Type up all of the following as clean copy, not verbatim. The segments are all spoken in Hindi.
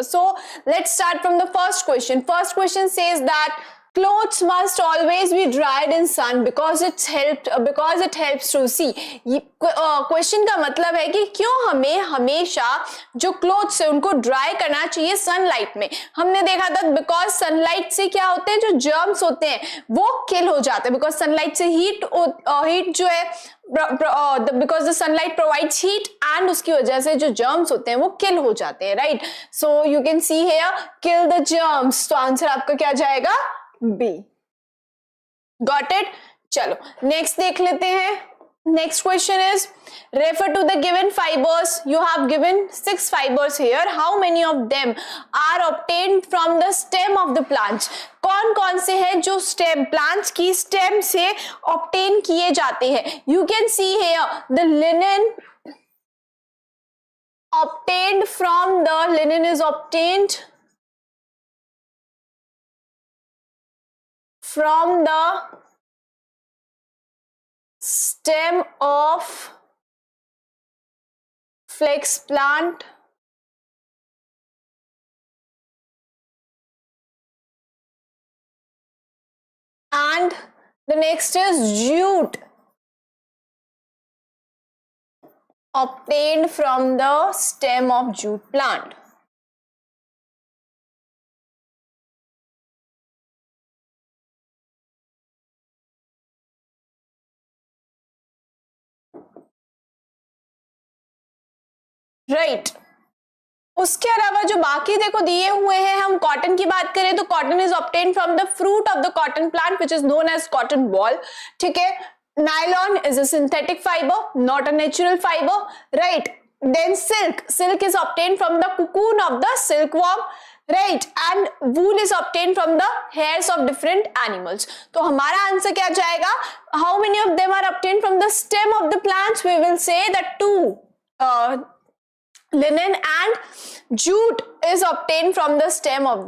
So let's start from the first question. First question says that clothes must always be dried in sun because it helps to see. Question का मतलब है कि क्यों हमें हमेशा जो क्लोथ्स है उनको ड्राई करना चाहिए सनलाइट में. हमने देखा था बिकॉज सनलाइट से क्या होते हैं, जो जर्म्स होते हैं वो किल हो जाते हैं. बिकॉज सनलाइट से हीट जो है because the sunlight provides heat and उसकी वजह से जो जर्म्स होते हैं वो किल हो जाते हैं. Right, so you can see here kill the germs. तो आंसर आपका क्या जाएगा? बी. Got it. चलो नेक्स्ट देख लेते हैं. Next question is refer to the given fibers. You have given 6 fibers here. How many of them are obtained from the stem of the plants? कौन कौन से हैं जो स्टेम प्लांट्स की स्टेम से ऑब्टेन किए जाते हैं? You can see here the linen obtained from the linen is obtained from the stem of flax plant and the next is jute obtained from the stem of jute plant. Right उसके अलावा जो बाकी देखो दिए हुए हैं, हम कॉटन की बात करें तो cotton is obtain from the fruit of the cotton plant which is known as cotton boll. ठीक है, nylon is a synthetic fibre, not a natural fibre. Right, then silk is obtain from the cocoon of the silkworm. Right, and wool is obtained from the hairs of different animals. तो हमारा आंसर क्या जाएगा? How many of them are obtained from the stem of the plants? We will say that 2. Linen and jute is obtained from the stem of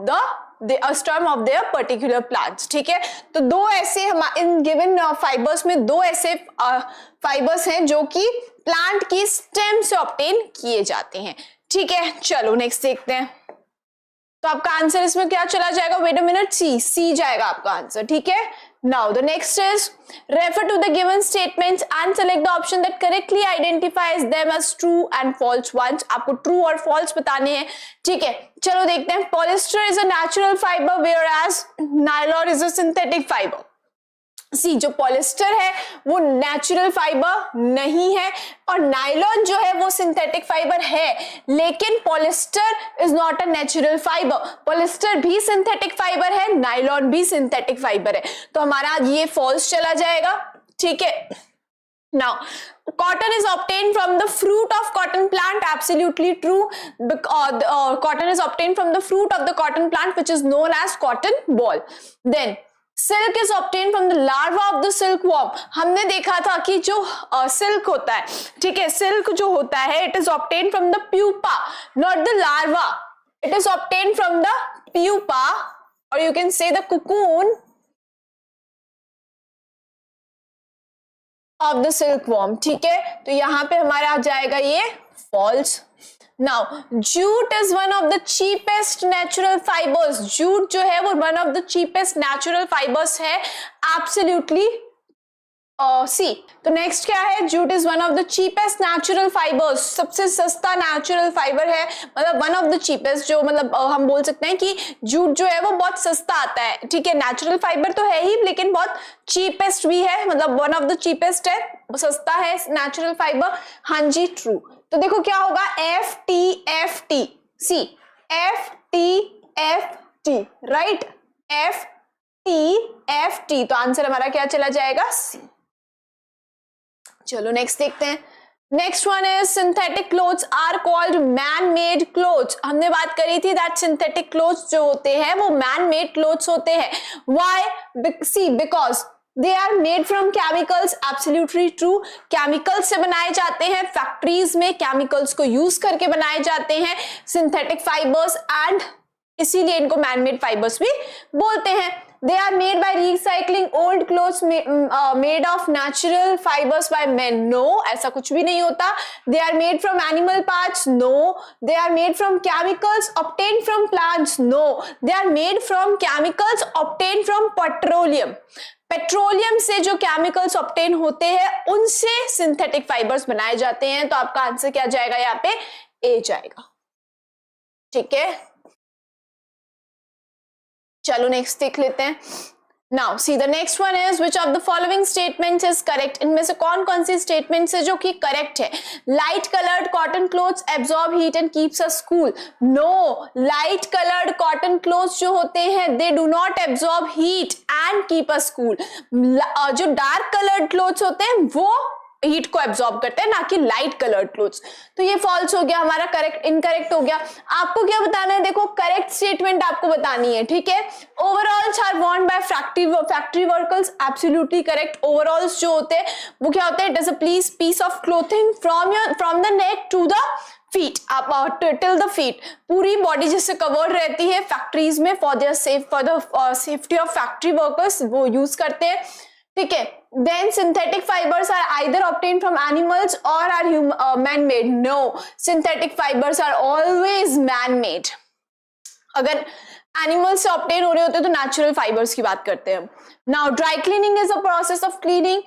stem of their particular plants. ठीक है, तो दो ऐसे इन गिवन फाइबर्स में दो ऐसे फाइबर्स हैं जो कि प्लांट की स्टेम से ऑब्टेन किए जाते हैं. ठीक है, चलो नेक्स्ट देखते हैं. तो आपका आंसर इसमें क्या चला जाएगा? वेट अ मिनट, सी जाएगा आपका आंसर. ठीक है, now the next is refer to the given statements and select the option that correctly identifies them as true and false ones. आपको true और false बताने हैं. ठीक है, चलो देखते हैं. Polyester is a natural fiber whereas nylon is a synthetic fiber. सी, जो पॉलिस्टर है वो नेचुरल फाइबर नहीं है और नायलॉन जो है वो सिंथेटिक फाइबर है, लेकिन polyester is not a natural fibre. Polyester भी सिंथेटिक फाइबर है, नायलॉन भी सिंथेटिक फाइबर है. तो हमारा ये फॉल्स चला जाएगा. ठीक है, now cotton is obtained from the fruit of cotton plant. Absolutely true. Cotton is obtained from the fruit of the cotton plant which is known as cotton ball. Then silk is obtain from the larva of the silkworm. हमने देखा था कि जो सिल्क होता है, ठीक है, सिल्क जो होता है it is obtain from the pupa, not the larva. It is obtain from the pupa और you can say the cocoon of the silkworm. ठीक है, तो यहां पे हमारा आ जाएगा ये false. Now, jute is one of the cheapest natural fibers. Jute जो है वो one of the cheapest natural fibers है. Absolutely सी. तो नेक्स्ट क्या है? Jute is one of the cheapest natural fibres. सबसे सस्ता नेचुरल फाइबर है, मतलब वन ऑफ द चीपेस्ट. जो मतलब हम बोल सकते हैं कि जूट जो है वो बहुत सस्ता आता है. ठीक है, नेचुरल फाइबर तो है ही लेकिन बहुत चीपेस्ट भी है, मतलब वन ऑफ द चीपेस्ट है, सस्ता है नेचुरल फाइबर. हाँ जी, ट्रू. तो देखो क्या होगा? FT C, FT right, FT. तो आंसर हमारा क्या चला जाएगा? सी. चलो नेक्स्ट देखते हैं. Next one is synthetic clothes are called man made clothes. हमने बात करी थी दैट सिंथेटिक क्लोथ्स जो होते हैं वो मैन मेड क्लोथ्स होते हैं. Why? C, because they are made from chemicals. Absolutely true. Chemicals से बनाए जाते हैं, फैक्ट्रीज में केमिकल्स को यूज करके बनाए जाते हैं सिंथेटिक फाइबर्स, एंड इसीलिए इनको मैन मेड फाइबर्स भी बोलते हैं. They are made by recycling old clothes made of natural fibres by men, no, ऐसा कुछ भी नहीं होता. They are made from animal parts, no. They are made from chemicals obtained from plants, no. They are made from chemicals obtained from petroleum. Petroleum से जो केमिकल्स ऑब्टेन होते हैं उनसे सिंथेटिक फाइबर्स बनाए जाते हैं. तो आपका आंसर क्या जाएगा यहाँ पे? ए जाएगा. ठीक है, चलो नेक्स्ट देख लेते हैं. Now C the next one is which of the following statements is correct. इनमें से कौन कौन सी स्टेटमेंट्स है जो कि करेक्ट है? Light coloured cotton clothes absorb heat and keeps us cool, no. Light coloured cotton clothes जो होते हैं they do not absorb heat and keep us cool. जो डार्क कलर्ड क्लोथ्स होते हैं वो हीट को एब्जॉर्ब करते हैं, ना कि लाइट कलर्ड क्लोथ्स. तो ये फॉल्स हो गया हमारा, करेक्ट इनकरेक्ट हो गया. आपको क्या बताना है? देखो करेक्ट स्टेटमेंट आपको बतानी है. ठीक है, overalls are worn by factory workers, absolutely correct. Overalls जो होते हैं वो क्या होते हैं? It is a piece of clothing from the neck to the feet, till the feet. पूरी बॉडी जिससे कवर्ड रहती है फैक्ट्रीज में for the safety of factory workers, वो यूज करते हैं. ठीक है, then synthetic fibers are either obtained from animals or are man-made. No, synthetic fibers are always man-made. अगर एनिमल से ऑब्टेन हो रहे होते तो नेचुरल फाइबर्स की बात करते हैं. Now dry cleaning is a process of cleaning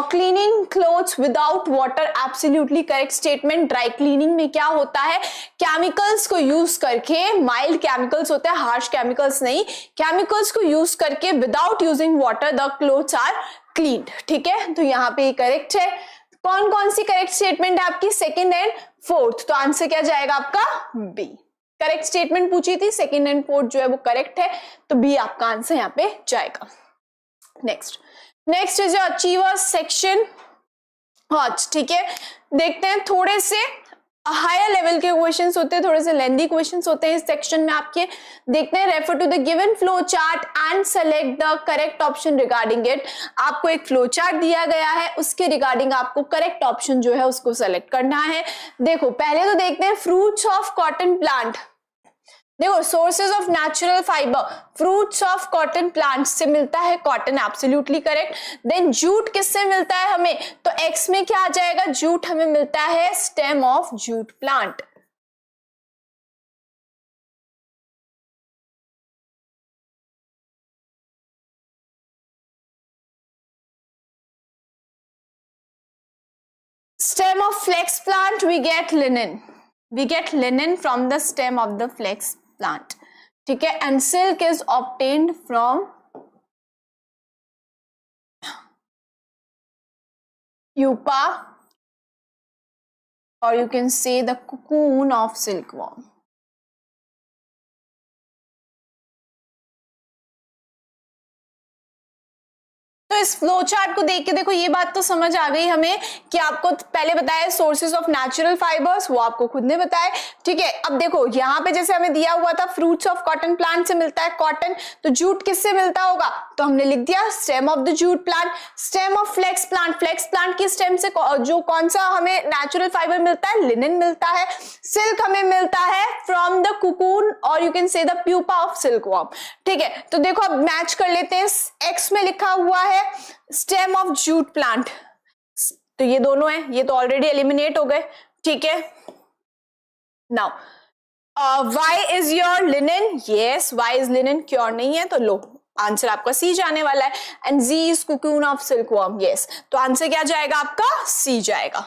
cleaning clothes without water, absolutely correct statement. Dry cleaning में क्या होता है? केमिकल्स को यूज करके, माइल्ड केमिकल्स होते हैं, हार्श केमिकल्स नहीं, केमिकल्स को यूज करके without using water the clothes are cleaned. ठीक है, तो यहाँ पे करेक्ट है. कौन कौन सी करेक्ट स्टेटमेंट है आपकी? Second and fourth. तो आंसर क्या जाएगा आपका? बी. करेक्ट स्टेटमेंट पूछी थी, सेकंड एंड फोर्थ जो है वो करेक्ट है, तो बी आपका आंसर यहाँ पे जाएगा. Next is achievers section. ठीक है, देखते हैं थोड़े से हायर लेवल के क्वेश्चंस होते हैं, थोड़े से लेंथी क्वेश्चंस होते हैं इस सेक्शन में आपके. देखते हैं, refer to the given flow chart and select the correct option regarding it. आपको एक फ्लो चार्ट दिया गया है, उसके रिगार्डिंग आपको करेक्ट ऑप्शन जो है उसको सेलेक्ट करना है. देखो पहले तो देखते हैं फ्रूट्स ऑफ कॉटन प्लांट. देखो sources of natural fibre, fruits of cotton plant से मिलता है cotton, absolutely correct. Then jute किससे मिलता है हमें? तो एक्स में क्या आ जाएगा? जूट हमें मिलता है stem of jute plant. Stem of flax plant we get linen. We get linen from the stem of the flax plant. ठीक है, and silk is obtained from pupa, or you can say the cocoon of silkworm. तो इस फ्लो चार्ट को देख के देखो ये बात तो समझ आ गई हमें कि आपको पहले बताया सोर्सेज ऑफ नेचुरल फाइबर्स, वो आपको खुद ने बताया. ठीक है, अब देखो यहाँ पे जैसे हमें दिया हुआ था फ्रूट्स ऑफ कॉटन प्लांट से मिलता है कॉटन, तो जूट किससे मिलता होगा? तो हमने लिख दिया stem of the jute plant. Stem of flax plant, flax plant की स्टेम से जो कौन सा हमें नेचुरल फाइबर मिलता है? लिनन मिलता है. सिल्क हमें मिलता है फ्रॉम द कुकून और you can say the pupa of silkworm. ठीक है, तो देखो अब मैच कर लेते हैं. एक्स में लिखा हुआ है स्टेम ऑफ जूट प्लांट, तो ये दोनों है, ये तो ऑलरेडी एलिमिनेट हो गए. ठीक है, now Y is your linen? Yes, Y is linen, क्योर नहीं है, तो लो आंसर आपका सी जाने वाला है. And G is cocoon of silkworm. Yes, तो आंसर क्या जाएगा आपका? सी जाएगा.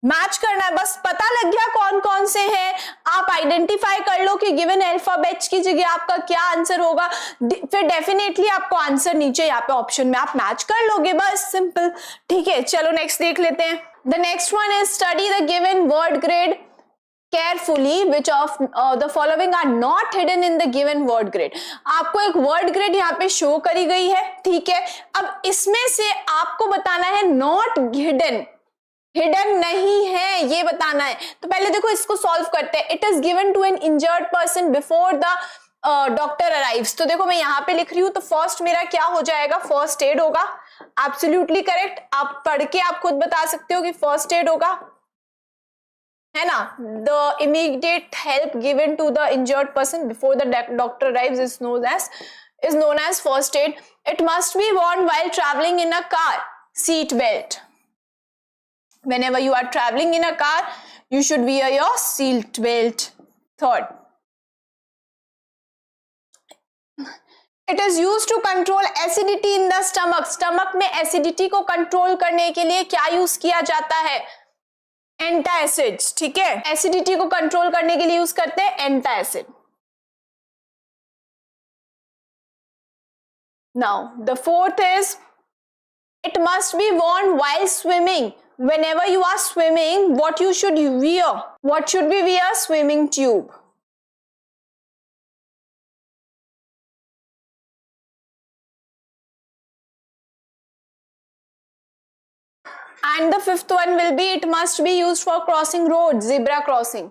मैच करना है, बस पता लग गया कौन कौन से हैं, आप आइडेंटिफाई कर लो कि गिवन अल्फाबेट्स की जगह आपका क्या आंसर होगा, फिर डेफिनेटली आपको आंसर नीचे यहाँ पे ऑप्शन में आप मैच कर लोगे, बस सिंपल. ठीक है, चलो नेक्स्ट देख लेते हैं. The next one is study the given word grade carefully which of the following are not hidden in the given word grid. आपको एक वर्ड ग्रेड यहाँ पे शो करी गई है. ठीक है, अब इसमें से आपको बताना है नॉट हिडन, हिडन नहीं है ये बताना है. तो पहले देखो इसको सॉल्व करते हैं. It is given to an injured person before the doctor arrives. तो देखो मैं यहाँ पे लिख रही हूँ, तो फर्स्ट मेरा क्या हो जाएगा? फर्स्ट एड होगा. एब्सोल्युटली करेक्ट, आप पढ़ के आप खुद बता सकते हो कि फर्स्ट एड होगा, है ना. The immediate help given to the injured person before the doctor arrives is known as is known as first aid. It must be worn while traveling in a car. Seat belt. Whenever you are traveling in a car, you should wear your seat belt. Third, it is used to control acidity in the stomach. Stomach में acidity को control करने के लिए क्या यूज किया जाता है? एंटासिड्स. ठीक है, एसिडिटी को कंट्रोल करने के लिए यूज करते हैं antacid. Now the fourth is, it must be worn while swimming. Whenever you are swimming, what you should wear? What should we wear? Swimming tube. And the fifth one will be, it must be used for crossing roads, zebra crossing.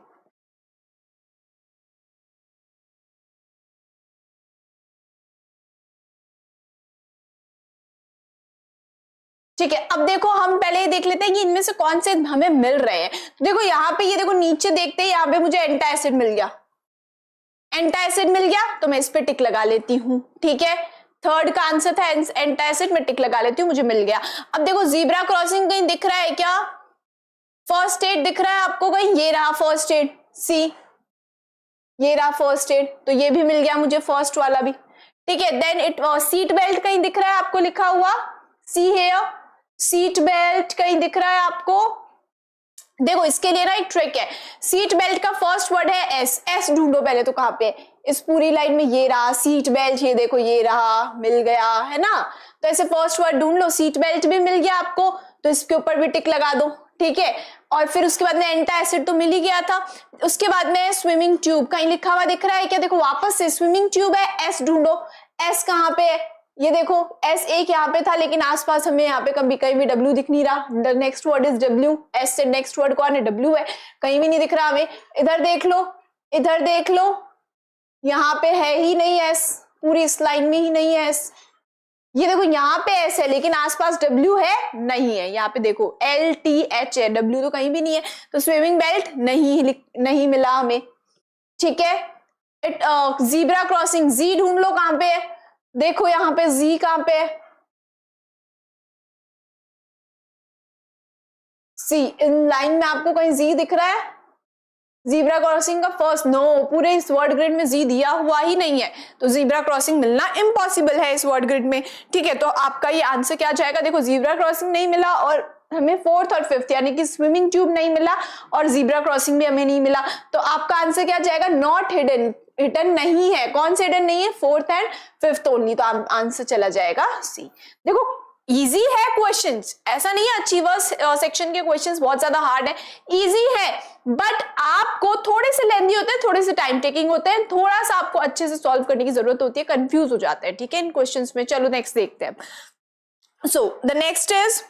ठीक है, अब देखो हम पहले ही देख लेते हैं कि इनमें से कौन से हमें मिल रहे हैं. देखो यहाँ पे, ये देखो नीचे देखते हैं, यहाँ पे मुझे एंटासिड मिल गया. एंटासिड मिल गया तो मैं इस पे टिक लगा लेती हूँ. ठीक है, थर्ड का आंसर था एंटासिड, में टिक लगा लेती हूँ, मुझे मिल गया. अब देखो जीब्रा क्रॉसिंग कहीं दिख रहा है क्या? फर्स्ट एड दिख रहा है आपको कहीं? ये रहा फर्स्ट एड, सी, ये रहा फर्स्ट एड, तो ये भी मिल गया मुझे फर्स्ट वाला भी. ठीक है, देन इट सीट बेल्ट कहीं दिख रहा है आपको लिखा हुआ? सी हेयर, सीट बेल्ट कहीं दिख रहा है आपको? देखो इसके लिए ना एक ट्रिक है. सीट बेल्ट का फर्स्ट वर्ड है एस. एस ढूंढो पहले तो कहाँ पे? इस पूरी लाइन में ये रहा सीट बेल्ट, ये देखो ये रहा, मिल गया है ना. तो ऐसे फर्स्ट वर्ड ढूंढ लो. सीट बेल्ट भी मिल गया आपको, तो इसके ऊपर भी टिक लगा दो. ठीक है, और फिर उसके बाद में एंटासिड तो मिल ही गया था. उसके बाद में स्विमिंग ट्यूब कहीं लिखा हुआ दिख रहा है क्या? देखो वापस से स्विमिंग ट्यूब है, एस ढूंढो. एस कहाँ पे है? ये देखो एस एक यहाँ पे था, लेकिन आसपास हमें यहाँ पे कहीं भी डब्ल्यू दिख नहीं रहा. The next word is W. S से नेक्स्ट वर्ड कौन है? डब्ल्यू है. कहीं भी नहीं दिख रहा हमें. इधर देख लो, इधर देख लो, यहाँ पे है ही नहीं एस, पूरी इस लाइन में ही नहीं है एस. ये देखो यहाँ पे एस है, लेकिन आसपास डब्ल्यू है नहीं है. यहाँ पे देखो एल टी एच है, डब्ल्यू तो कहीं भी नहीं है. तो स्विमिंग बेल्ट नहीं मिला हमें. ठीक है, जीब्रा क्रॉसिंग, जी ढूंढ लो कहाँ पे है. देखो यहाँ पे जी कहाँ पे है? सी, इन लाइन में आपको कहीं जी दिख रहा है? जीब्रा क्रॉसिंग का फर्स्ट, नो, पूरे इस वर्ड ग्रिड में जी दिया हुआ ही नहीं है, तो जीब्रा क्रॉसिंग मिलना इम्पॉसिबल है इस वर्ड ग्रिड में. ठीक है, तो आपका ये आंसर क्या जाएगा? देखो जीब्रा क्रॉसिंग नहीं मिला, और हमें फोर्थ और फिफ्थ यानी कि स्विमिंग ट्यूब नहीं मिला और जीब्रा क्रॉसिंग भी हमें नहीं मिला. तो आपका आंसर क्या जाएगा? Not hidden. हिडन नहीं है. कौन से हिडन नहीं है? Fourth and fifth only. तो आंसर चला जाएगा सी. देखो इजी है क्वेश्चंस, ऐसा नहीं है अचीवर्स सेक्शन के क्वेश्चंस बहुत ज्यादा हार्ड है. इजी है, बट आपको थोड़े से लेंथी होते हैं, थोड़े से टाइम टेकिंग होते हैं, थोड़ा सा आपको अच्छे से सॉल्व करने की जरूरत होती है, कंफ्यूज हो जाते हैं. ठीक है, इन क्वेश्चंस में. चलो नेक्स्ट देखते हैं. So the next is,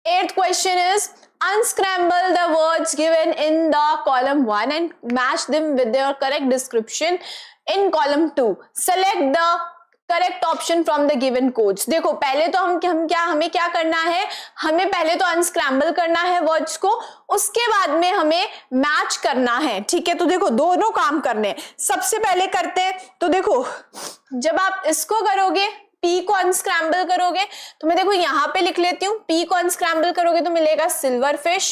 eighth question is, unscramble the words given in the column 1 and match them with their correct description in column 2. Select the correct option from the given codes. देखो पहले तो हमें क्या करना है? हमें पहले तो unscramble करना है वर्ड्स को, उसके बाद में हमें मैच करना है. ठीक है, तो देखो दोनों काम करने हैं. सबसे पहले करते हैं, तो देखो जब आप इसको करोगे, P को अनस्क्रैम्बल करोगे, तो मैं देखो यहां पे लिख लेती हूं. P को अनस्क्रैम्बल करोगे तो मिलेगा सिल्वर फिश.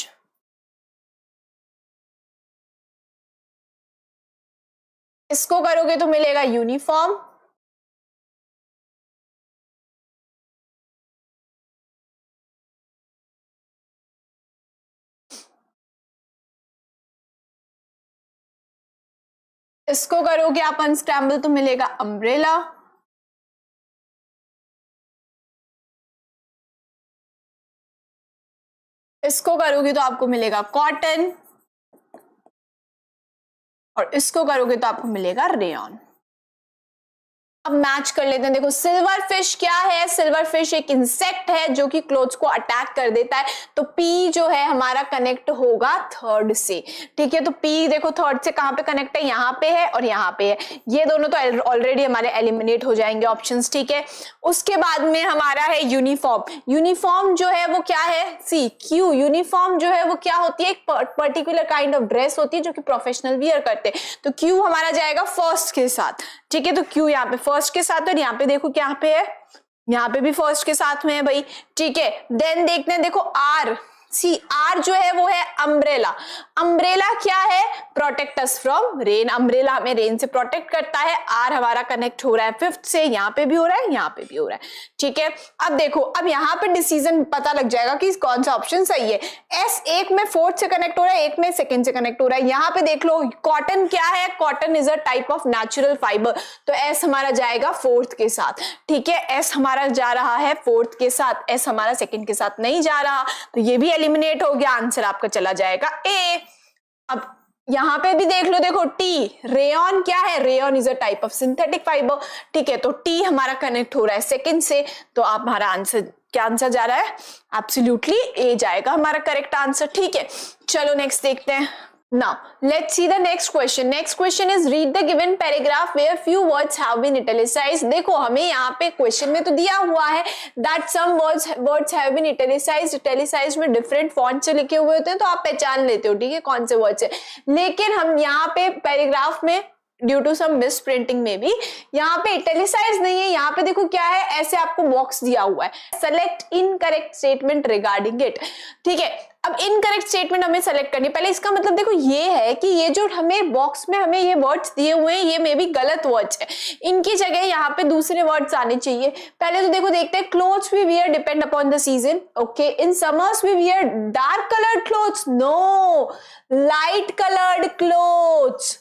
इसको करोगे तो मिलेगा यूनिफॉर्म. इसको करोगे आप अनस्क्रैम्बल तो मिलेगा अम्ब्रेला. इसको करोगे तो आपको मिलेगा कॉटन, और इसको करोगे तो आपको मिलेगा रेयन. अब मैच कर लेते हैं। देखो सिल्वर फिश क्या है, सिल्वर फिश एक इंसेक्ट है जो कि क्लोथ्स को अटैक कर देता है, तो पी जो है हमारा कनेक्ट होगा थर्ड से। ठीक है, तो पी देखो थर्ड से कहां पे कनेक्ट है, यहाँ पे है और यहाँ पे है, ये दोनों तो ऑलरेडी हमारे एलिमिनेट हो जाएंगे ऑप्शंस। ठीक है, उसके बाद में हमारा है यूनिफॉर्म। यूनिफॉर्म जो है वो क्या है, सी क्यू। यूनिफॉर्म जो है वो क्या होती है, एक पर्टिकुलर काइंड ऑफ ड्रेस होती है जो कि प्रोफेशनल वियर करते हैं, तो क्यू हमारा जाएगा फर्स्ट के साथ। ठीक है, तो क्यू यहाँ पे फर्स्ट के साथ, और यहाँ पे देखो क्या पे है, यहाँ पे भी फर्स्ट के साथ में है भाई। ठीक है, देन देखते हैं, देखो आर, सी आर जो है वो है अम्ब्रेला। अम्ब्रेला क्या है, protect us from rain, umbrella हमें रेन से प्रोटेक्ट करता है। आर हमारा कनेक्ट हो रहा है फिफ्थ से, यहाँ पे भी हो रहा है, यहाँ पे भी हो रहा है। ठीक है, अब देखो, अब यहाँ पे डिसीजन पता लग जाएगा कि कौन सा ऑप्शन सही है। एस एक में फोर्थ से कनेक्ट हो रहा है, एक में सेकंड से कनेक्ट हो रहा है। यहाँ पे देख लो कॉटन क्या है, cotton is a type of natural fibre, तो एस हमारा जाएगा फोर्थ के साथ। ठीक है, एस हमारा जा रहा है फोर्थ के साथ, एस हमारा सेकंड के साथ नहीं जा रहा, तो ये भी एलिमिनेट हो गया, आंसर आपका चला जाएगा ए। अब यहां पे भी देख लो, देखो टी, रेयन क्या है, rayon is a type of synthetic fibre. ठीक है, तो टी हमारा कनेक्ट हो रहा है सेकंड से, तो आप हमारा आंसर क्या आंसर जा रहा है, एब्सोल्युटली ए जाएगा हमारा करेक्ट आंसर। ठीक है, चलो नेक्स्ट देखते हैं। Now let's see the next question. Next question is read the given paragraph where few words have been italicized. देखो हमें यहाँ पे क्वेश्चन में तो दिया हुआ है that some words have been italicized. Italicized में different font से लिखे हुए होते हैं, तो आप पहचान लेते हो ठीक है कौन से वर्ड्स है। लेकिन हम यहाँ पे पैराग्राफ में due to some misprinting में भी यहाँ पे इटैलिसाइज नहीं है, यहाँ पे देखो क्या है, ऐसे आपको बॉक्स दिया हुआ है, select incorrect statement regarding it. ठीक है, अब इनकरेक्ट स्टेटमेंट हमें सेलेक्ट करनी, पहले इसका मतलब देखो ये है कि ये जो हमें बॉक्स में हमें ये वर्ड्स दिए हुए हैं ये मे बी गलत वर्ड्स है, इनकी जगह यहाँ पे दूसरे वर्ड्स आने चाहिए। पहले तो देखो देखते हैं, clothes we wear depend upon the season. Okay, in summers we wear dark coloured clothes, no, light coloured clothes,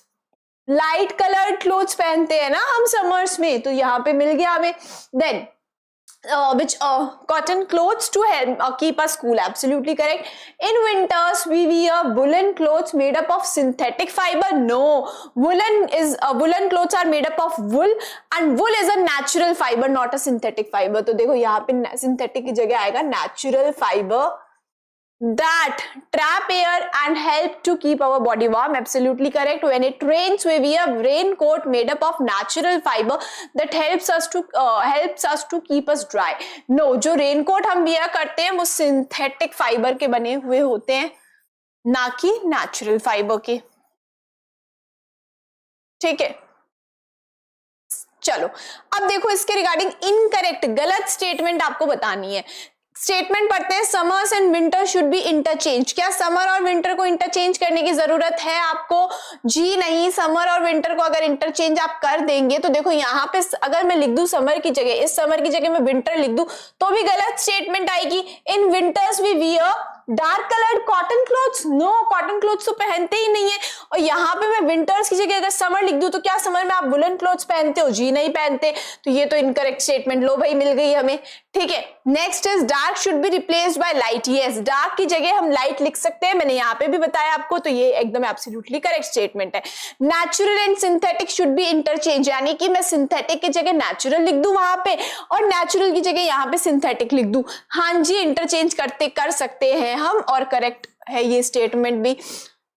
light coloured clothes पहनते हैं ना हम समर्स में, तो यहाँ पे मिल गया हमें। Then which cotton clothes to help keep us cool, absolutely correct. In winters we wear woolen clothes made up of synthetic fiber, no, woolen clothes are made up of wool and wool is a natural fiber not a synthetic fiber, तो देखो यहाँ पे synthetic की जगह आएगा natural fiber that trap air and help to keep our body warm, absolutely correct. When it rains we wear raincoat made up of natural fiber that helps us to keep us dry, no, जो रेनकोट हम वियर करते हैं वो सिंथेटिक फाइबर के बने हुए होते हैं ना कि नेचुरल फाइबर के। ठीक है, चलो अब देखो इसके रिगार्डिंग इनकरेक्ट गलत स्टेटमेंट आपको बतानी है। स्टेटमेंट पढ़ते हैं, summers and winter should be interchange. क्या समर और विंटर को इंटरचेंज करने की जरूरत है आपको, जी नहीं। समर और विंटर को अगर इंटरचेंज आप कर देंगे तो देखो यहाँ पे अगर मैं लिख दूं समर की जगह, इस समर की जगह मैं विंटर लिख दूं तो भी गलत स्टेटमेंट आएगी। In winters we wear dark coloured cotton clothes, no, cotton clothes तो पहनते ही नहीं है। और यहाँ पे मैं विंटर्स की जगह अगर समर लिख दूं तो क्या समर में आप वुलन क्लोथ्स पहनते हो, जी नहीं पहनते, तो ये तो इनकरेक्ट स्टेटमेंट, लो भाई मिल गई हमें। ठीक है, next is dark should be replaced by light, yes, dark की जगह हम लाइट लिख सकते हैं, मैंने यहाँ पे भी बताया आपको, तो ये एकदम एब्सोल्युटली करेक्ट स्टेटमेंट है। Natural and synthetic should be interchange, यानी कि मैं सिंथेटिक की जगह नेचुरल लिख दूं वहां पे और नेचुरल की जगह यहाँ पे सिंथेटिक लिख दूं, हाँ जी, इंटरचेंज कर सकते हैं हम, और करेक्ट है ये स्टेटमेंट भी।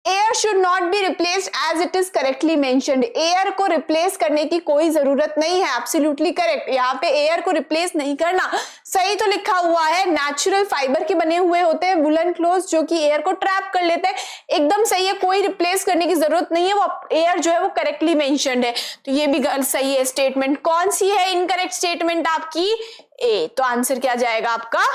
Air should not be replaced as it is correctly mentioned, air को रिप्लेस करने की कोई जरूरत नहीं है, एब्सोल्युटली करेक्ट, यहाँ पे एयर को रिप्लेस नहीं करना, सही तो लिखा हुआ है, नेचुरल फाइबर के बने हुए होते हैं वुलन क्लोथ्स जो कि एयर को ट्रैप कर लेते हैं, एकदम सही है, कोई रिप्लेस करने की जरूरत नहीं है, वो एयर जो है वो करेक्टली मेंशन्ड है, तो ये भी सही है स्टेटमेंट। कौन सी है इनकरेक्ट स्टेटमेंट आपकी, ए, तो आंसर क्या जाएगा आपका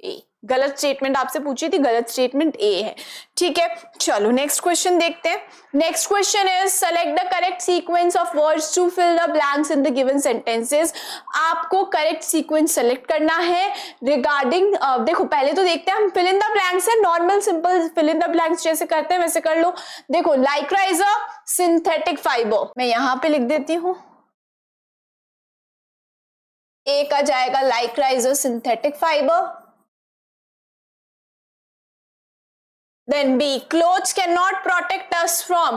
ए। गलत स्टेटमेंट आपसे पूछी थी, गलत स्टेटमेंट ए है। ठीक है, चलो नेक्स्ट क्वेश्चन देखते हैं। Next question is select the correct sequence of words to fill the blanks in the given sentences. आपको करेक्ट सीक्वेंस सेलेक्ट करना है रिगार्डिंग, देखो पहले तो देखते हैं हम फिल इन द ब्लैंक्स है, normal simple fill in the blanks जैसे करते हैं वैसे कर लो। देखो Lycra is a synthetic fibre, मैं यहां पे लिख देती हूं, ए का जाएगा Lycra is a synthetic fibre. Then B, clothes cannot protect us from,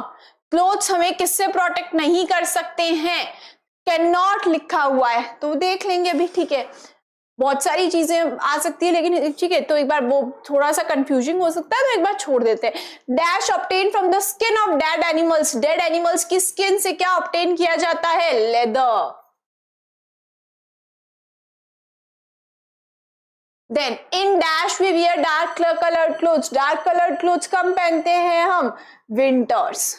clothes हमें किससे प्रोटेक्ट नहीं कर सकते हैं, कैन नॉट लिखा हुआ है तो देख लेंगे अभी, ठीक है। बहुत सारी चीजें आ सकती है लेकिन ठीक है, तो एक बार वो थोड़ा सा कंफ्यूजिंग हो सकता है तो एक बार छोड़ देते हैं। Dash obtain from the skin of dead animals, dead animals की स्किन से क्या ऑब्टेन किया जाता है? Leather. Then in dash we wear dark coloured clothes, dark coloured clothes कब पहनते हैं हम? विंटर्स।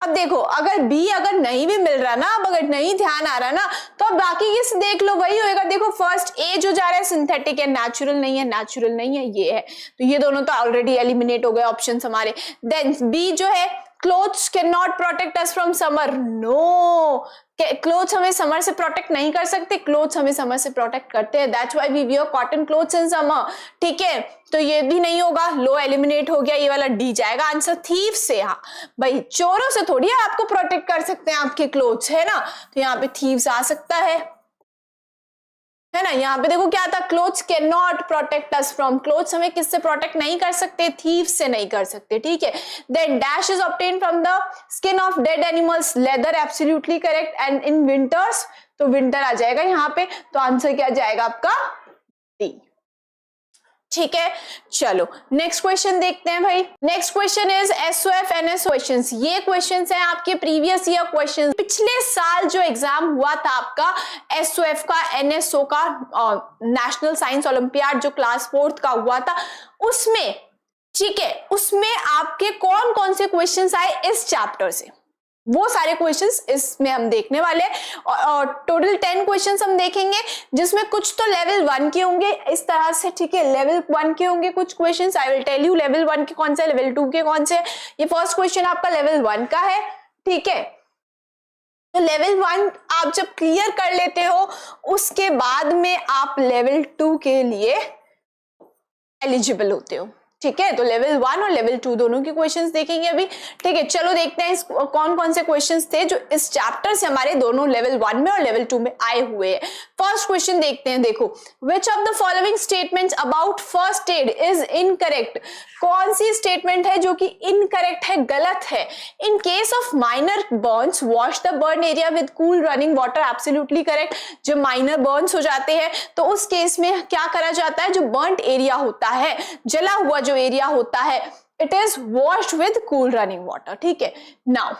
अब देखो अगर बी अगर नहीं भी मिल रहा ना, अब अगर नहीं ध्यान आ रहा ना, तो अब बाकी ये देख लो, वही होएगा। देखो फर्स्ट ए जो जा रहा है सिंथेटिक है, नेचुरल नहीं है, नेचुरल नहीं है, ये है, तो ये दोनों तो ऑलरेडी एलिमिनेट हो गए ऑप्शन हमारे। देन बी जो है clothes can not protect us from summer, no, clothes हमें समर से प्रोटेक्ट नहीं कर सकते, क्लोथ्स हमें समर से प्रोटेक्ट करते हैं, that's why we wear cotton clothes in summer, ठीक है। तो ये भी नहीं होगा, लो एलिमिनेट हो गया, ये वाला डी जाएगा आंसर। थीव से, हाँ भाई चोरों से थोड़ी आपको प्रोटेक्ट कर सकते हैं आपके क्लोथ्स, है ना, तो यहाँ पे थीव्स आ सकता है ना। यहाँ पे देखो क्या था, clothes can not protect us from, clothes हमें किससे प्रोटेक्ट नहीं कर सकते? थीव्स से नहीं कर सकते, ठीक है। Then dash is obtain from the skin of dead animals, leather, absolutely correct. And in winters, तो विंटर आ जाएगा यहाँ पे, तो आंसर क्या जाएगा आपका? डी, ठीक है। चलो नेक्स्ट क्वेश्चन देखते हैं भाई। Next question is SOF NSO questions. ये क्वेश्चंस हैं आपके प्रीवियस ईयर क्वेश्चंस, पिछले साल जो एग्जाम हुआ था आपका एसओएफ का, एनएसओ का, नेशनल साइंस ओलंपियाड जो क्लास 4th का हुआ था, उसमें, ठीक है, उसमें आपके कौन कौन से क्वेश्चंस आए इस चैप्टर से, वो सारे क्वेश्चंस इसमें हम देखने वाले हैं। और टोटल 10 क्वेश्चंस हम देखेंगे, जिसमें कुछ तो लेवल 1 के होंगे इस तरह से, ठीक है, लेवल 1 के होंगे कुछ questions, I will tell you level 1 के कौन से, लेवल 2 के कौन से। ये फर्स्ट क्वेश्चन आपका लेवल 1 का है, ठीक है। तो लेवल 1 आप जब क्लियर कर लेते हो, उसके बाद में आप लेवल 2 के लिए एलिजिबल होते हो, ठीक है। तो लेवल 1 और लेवल 2 दोनों के क्वेश्चंस देखेंगे अभी, ठीक है। चलो देखते हैं कौन कौन से क्वेश्चंस थे जो इस चैप्टर से हमारे दोनों लेवल 1 में और लेवल 2 में आए हुए हैं। फर्स्ट क्वेश्चन देखते हैं, देखो, which of the following statements about first aid is incorrect, कौन सी स्टेटमेंट है जो कि इनकरेक्ट है, गलत है? In case of minor Burns wash the burn area with cool running water, absolutely correct. जब माइनर बर्न्स हो जाते हैं तो उस केस में क्या करा जाता है, जो बर्न्ड एरिया होता है, जला हुआ जो एरिया होता है, it is washed with cool running water, ठीक है। Now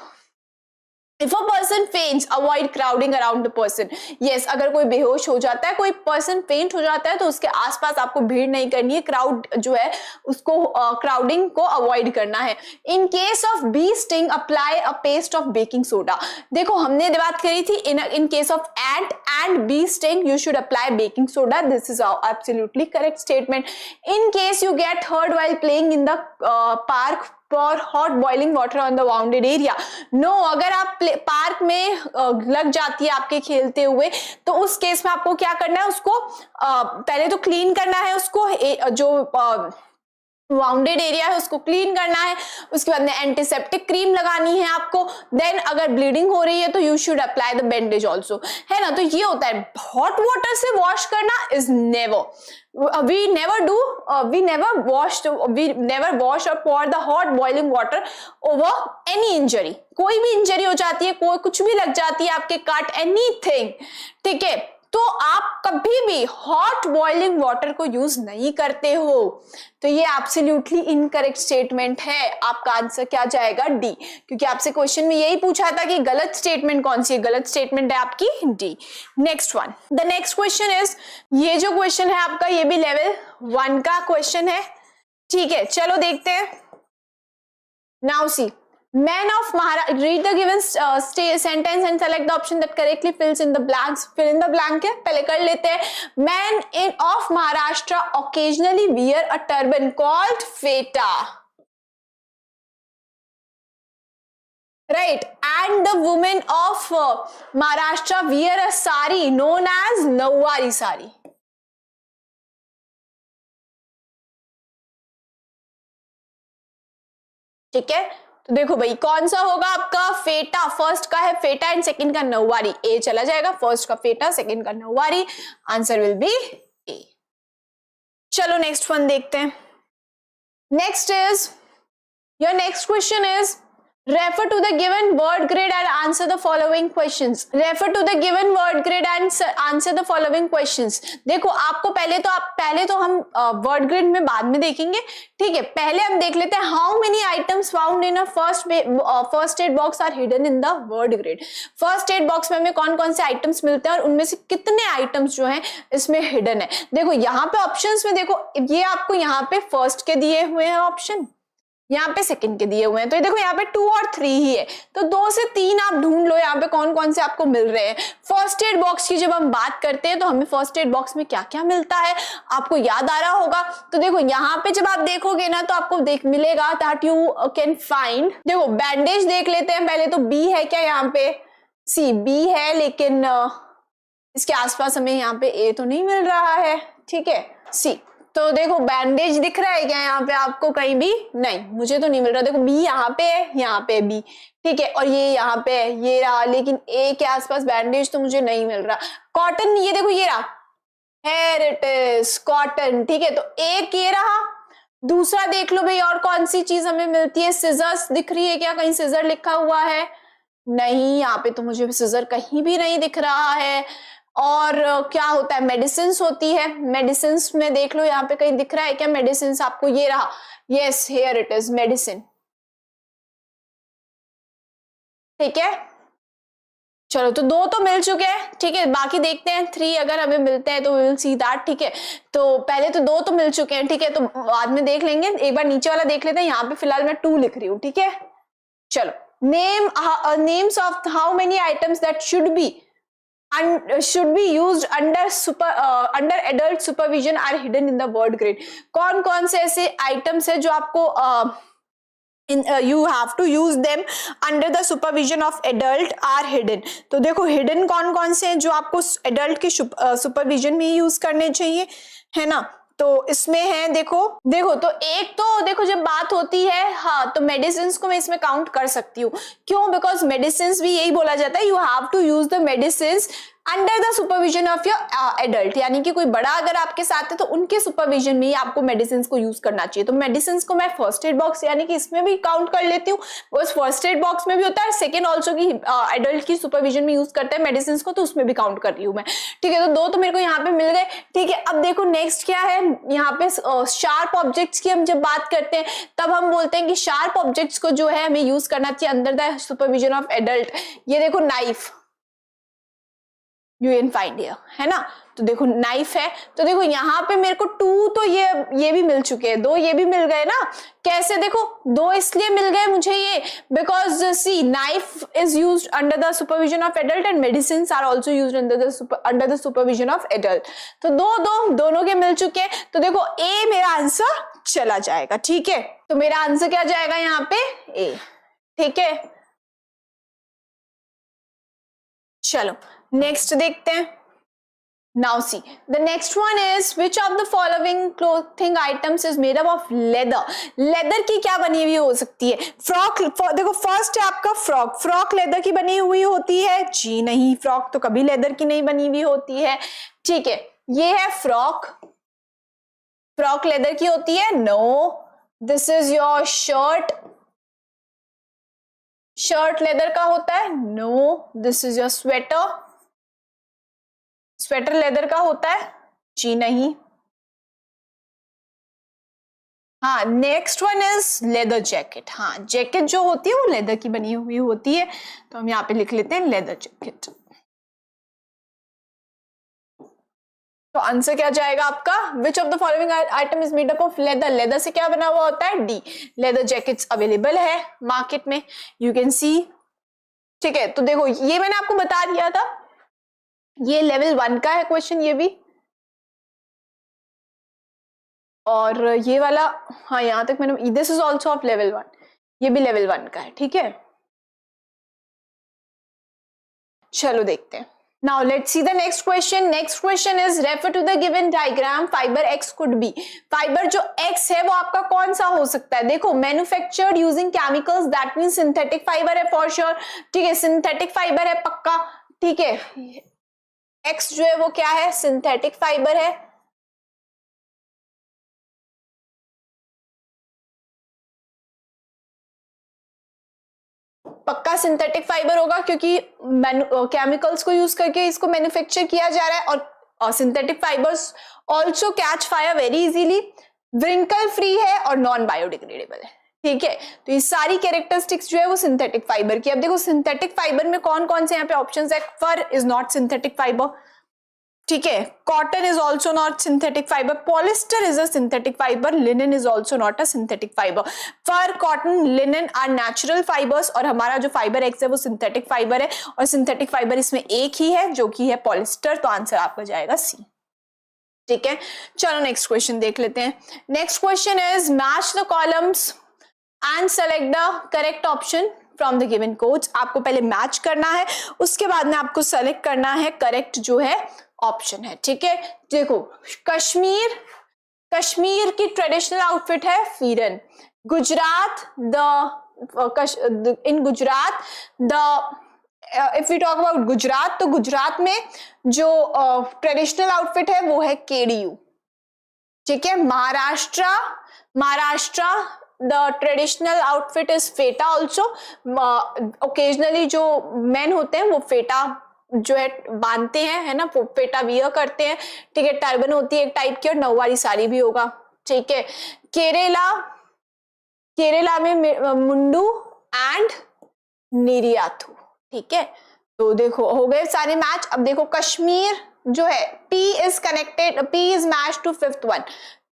If a person faints, avoid crowding around the person. Yes, अगर कोई बेहोश हो जाता है, कोई पर्सन फेंट हो जाता है, तो उसके आसपास आपको भीड़ नहीं करनी है, क्राउड जो है उसको क्राउडिंग को अवॉइड करना है। In case of bee sting apply a paste of baking soda. देखो हमने बात करी थी in case of ant and bee sting you should apply baking soda, this is absolutely correct statement. In case you get hurt while playing in the park for hot boiling water on the wounded area, no, अगर आप पार्क में लग जाती है आपके खेलते हुए, तो उस केस में आपको क्या करना है, उसको पहले तो क्लीन करना है, उसको जो वाउंडेड एरिया है उसको क्लीन करना है, उसके बाद में एंटीसेप्टिक क्रीम लगानी है आपको। देन अगर ब्लीडिंग हो रही है तो you should apply the bandage also, है ना। तो ये होता है, हॉट वाटर से वॉश करना is never, we never wash or pour the hot boiling water over any injury। कोई भी इंजरी हो जाती है, कोई कुछ भी लग जाती है आपके काट, एनीथिंग, ठीक है, तो आप कभी भी हॉट बॉइलिंग वाटर को यूज नहीं करते हो। तो ये एब्सोल्युटली इनकरेक्ट स्टेटमेंट है, आपका आंसर क्या जाएगा? डी, क्योंकि आपसे क्वेश्चन में यही पूछा था कि गलत स्टेटमेंट कौन सी है, गलत स्टेटमेंट है आपकी D. Next one, the next question is, ये जो क्वेश्चन है आपका ये भी लेवल 1 का क्वेश्चन है, ठीक है। चलो देखते हैं। Now C, Man of Maharashtra, read the given sentence and select the option that correctly fills in the blanks। fill in the blank है, पहले कर लेते हैं। Man of Maharashtra occasionally wear a turban called feta, right? And the women of Maharashtra wear a sari known as Nawari sari। ठीक है, तो देखो भाई कौन सा होगा आपका? फेटा, फर्स्ट का है फेटा एंड सेकंड का नौवारी, ए चला जाएगा, फर्स्ट का फेटा सेकंड का नौवारी, आंसर विल बी ए। चलो नेक्स्ट वन देखते हैं। Next is, your next question is, Refer to the given word grid and answer the following questions. Refer to the given word grid and answer the following questions. देखो आपको पहले तो हम word grid में बाद में देखेंगे, ठीक है. पहले हम देख लेते हैं how many items found in a first aid box are hidden in the word grid. First aid box में हमें कौन कौन से items मिलते हैं और उनमें से कितने items जो हैं इसमें hidden है. देखो यहाँ पे options में देखो ये आपको यहाँ पे first के दिए हुए हैं option, यहाँ पे सेकंड के दिए हुए हैं, तो ये देखो यहाँ पे 2 और 3 ही है, तो 2 से 3 आप ढूंढ लो यहाँ पे कौन कौन से आपको मिल रहे हैं. फर्स्ट एड बॉक्स की जब हम बात करते हैं तो हमें फर्स्ट एड बॉक्स में क्या क्या मिलता है आपको याद आ रहा होगा. तो देखो यहाँ पे जब आप देखोगे ना तो आपको मिलेगा दैट यू कैन फाइंड. देखो बैंडेज देख लेते हैं पहले, तो बी है क्या यहाँ पे, सी बी है, लेकिन इसके आसपास हमें यहाँ पे ए तो नहीं मिल रहा है, ठीक है. सी, तो देखो बैंडेज दिख रहा है क्या यहाँ पे आपको कहीं भी, नहीं मुझे तो नहीं मिल रहा. देखो बी यहाँ पे है, यहाँ पे बी, ठीक है, और ये यहाँ पे है, ये रहा, लेकिन ए के आसपास बैंडेज तो मुझे नहीं मिल रहा. कॉटन, ये देखो ये रहा, हेयर इट इज कॉटन, ठीक है, तो एक ये रहा. दूसरा देख लो भाई और कौन सी चीज हमें मिलती है, सिजर्स दिख रही है क्या, कहीं सिजर लिखा हुआ है, नहीं यहाँ पे तो मुझे सिजर कहीं भी नहीं दिख रहा है. और क्या होता है, मेडिसिन होती है, मेडिसिन में देख लो यहाँ पे कहीं दिख रहा है क्या मेडिसिन आपको, ये रहा, yes here it is medicine, ठीक है. चलो तो 2 तो मिल चुके हैं, ठीक है, बाकी देखते हैं 3 अगर हमें मिलते हैं तो वी विल सी दैट, ठीक है. तो पहले तो 2 तो मिल चुके हैं, ठीक है, तो बाद में देख लेंगे. एक बार नीचे वाला देख लेते हैं, यहाँ पे फिलहाल मैं 2 लिख रही हूँ, ठीक है. चलो, names of how many items that should be used under adult supervision are hidden in the word grid. कौन कौन से ऐसे items है जो आपको you have to use them under the supervision of adult are hidden. तो देखो hidden कौन कौन से हैं जो आपको adult के supervision में यूज करने चाहिए, है ना. तो इसमें है देखो तो एक तो देखो जब बात होती है, हाँ, तो मेडिसिन को मैं इसमें काउंट कर सकती हूँ. क्यों, बिकॉज मेडिसिन भी यही बोला जाता है, you have to use the medicine under the supervision of your adult, यानी कि कोई बड़ा अगर आपके साथ है तो उनके सुपरविजन में ही आपको मेडिसिन को यूज करना चाहिए. तो मेडिसिन को मैं फर्स्ट एड बॉक्स यानी कि इसमें भी काउंट कर लेती हूँ, बस फर्स्ट एड बॉक्स में भी होता है, सेकेंड ऑल्सो की एडल्ट की सुपरविजन में यूज करते हैं मेडिसिन को, तो उसमें भी काउंट कर रही हूँ मैं, ठीक है. तो 2 तो मेरे को यहाँ पे मिल गए, ठीक है. अब देखो नेक्स्ट क्या है, यहाँ पे शार्प ऑब्जेक्ट्स की हम जब बात करते हैं तब हम बोलते हैं कि शार्प ऑब्जेक्ट्स को जो है हमें यूज करना चाहिए under the supervision of adult. ये देखो knife, you can find here, है ना. तो देखो नाइफ है, तो देखो यहाँ पे मेरे को 2 तो ये भी मिल चुके हैं, 2 ये भी मिल गए ना. कैसे, देखो 2 इसलिए मिल गए मुझे ये, because C knife is used under the supervision of adult and medicine are also used under the supervision of adult. तो 2 दोनों के मिल चुके हैं. तो देखो ए मेरा आंसर चला जाएगा, ठीक है. तो मेरा आंसर क्या जाएगा यहाँ पे, ए, ठीक है. चलो नेक्स्ट देखते हैं. Now see, the next one is which of the following clothing items is made up of leather. Leather की क्या बनी हुई हो सकती है, फ्रॉक. देखो फर्स्ट है आपका फ्रॉक, फ्रॉक लेदर की बनी हुई होती है, जी नहीं, फ्रॉक तो कभी लेदर की नहीं बनी हुई होती है, ठीक है. ये है फ्रॉक, फ्रॉक लेदर की होती है, no. This is your shirt, shirt leather का होता है, no. This is your sweater, sweater leather का होता है, जी नहीं. हाँ, next one is leather jacket. हाँ, जैकेट जो होती है वो लेदर की बनी हुई होती है, तो हम यहाँ पे लिख लेते हैं लेदर जैकेट. तो आंसर क्या जाएगा आपका, which of the following item is made up of leather. Leather से क्या बना हुआ होता है, डी. लेदर जैकेट्स अवेलेबल है मार्केट में, यू कैन सी, ठीक है. तो देखो ये मैंने आपको बता दिया था, ये लेवल 1 का है क्वेश्चन, ये भी, और ये वाला, हाँ यहां तक मैंने, this is also of level 1, ये भी लेवल 1 का है, ठीक है. चलो देखते हैं. Now let's see the next question. Next question is refer to the given diagram. Fiber X could be. Fiber जो X है वो आपका कौन सा हो सकता है, देखो manufactured using chemicals, that means synthetic fiber है for sure, ठीक है, synthetic fiber है पक्का, ठीक है. X जो है वो क्या है, सिंथेटिक फाइबर है, पक्का सिंथेटिक फाइबर होगा क्योंकि केमिकल्स को यूज करके इसको मैन्युफैक्चर किया जा रहा है और synthetic fibres also catch fire very easily, wrinkle free है और नॉन बायोडिग्रेडेबल है। ठीक है, तो ये सारी कैरेक्टरिस्टिक्स जो है वो सिंथेटिक फाइबर की। अब देखो सिंथेटिक फाइबर में कौन कौन से यहाँ पे ऑप्शंस है। Fur is not synthetic fibre, ठीक है, cotton is also not synthetic fibre, polyester is a synthetic fibre, linen is also not a synthetic fibre. Fur, cotton, linen are natural fibres और हमारा जो फाइबर एक्स है वो सिंथेटिक फाइबर है और सिंथेटिक फाइबर इसमें एक ही है जो कि है पॉलिस्टर, तो आंसर आपका जाएगा सी। ठीक है, चलो नेक्स्ट क्वेश्चन देख लेते हैं। Next question is match the columns and select the correct option from the given codes. आपको पहले मैच करना है, उसके बाद में आपको सेलेक्ट करना है करेक्ट जो है ऑप्शन है। ठीक है, देखो कश्मीर की ट्रेडिशनल आउटफिट है pheran. Gujarat in Gujarat if we talk about Gujarat, तो गुजरात में जो ट्रेडिशनल आउटफिट है वो है केडीयू। ठीक है, Maharashtra the traditional outfit is feta also. Occasionally जो मेन होते हैं वो फेटा जो है बांधते हैं, है ना, फेटा वियर करते हैं। ठीक है, टर्बन होती है एक टाइप की और नौवारी साड़ी भी होगा। ठीक है, केरला में मुंडू एंड निरियाथू। ठीक है, तो देखो हो गए सारे मैच। अब देखो कश्मीर जो है P is connected, P is match to fifth one,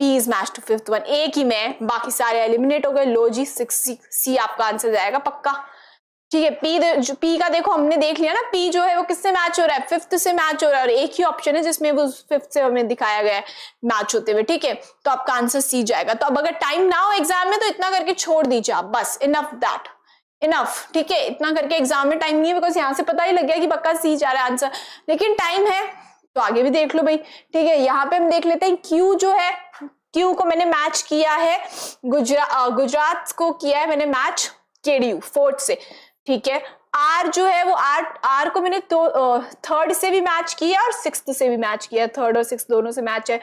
P is match to fifth one, एक ही में, बाकी सारे एलिमिनेट हो गए। लो जी, 6C आपका आंसर जाएगा पक्का। ठीक है, P का देखो हमने देख लिया ना, P जो है वो किससे मैच हो रहा है, फिफ्थ से मैच हो रहा है और एक ही ऑप्शन है जिसमें वो फिफ्थ से हमें दिखाया गया है मैच होते हुए। ठीक है, तो आपका आंसर C जाएगा। तो अब अगर टाइम ना हो एग्जाम में तो इतना करके छोड़ दीजिए आप, बस इनफ दैट, इनफ। ठीक है, इतना करके एग्जाम में टाइम नहीं है, बिकॉज यहाँ से पता ही लग गया कि पक्का C जा रहा है आंसर, लेकिन टाइम है तो आगे भी देख लो भाई। ठीक है, यहाँ पे हम देख लेते हैं Q जो है, Q को मैंने मैच किया है गुजरात को किया है मैंने मैच केडीयू फोर्थ से। ठीक है, R जो है वो R को मैंने तो थर्ड से भी मैच किया और सिक्स्थ से भी मैच किया, थर्ड और सिक्स्थ दोनों से मैच है।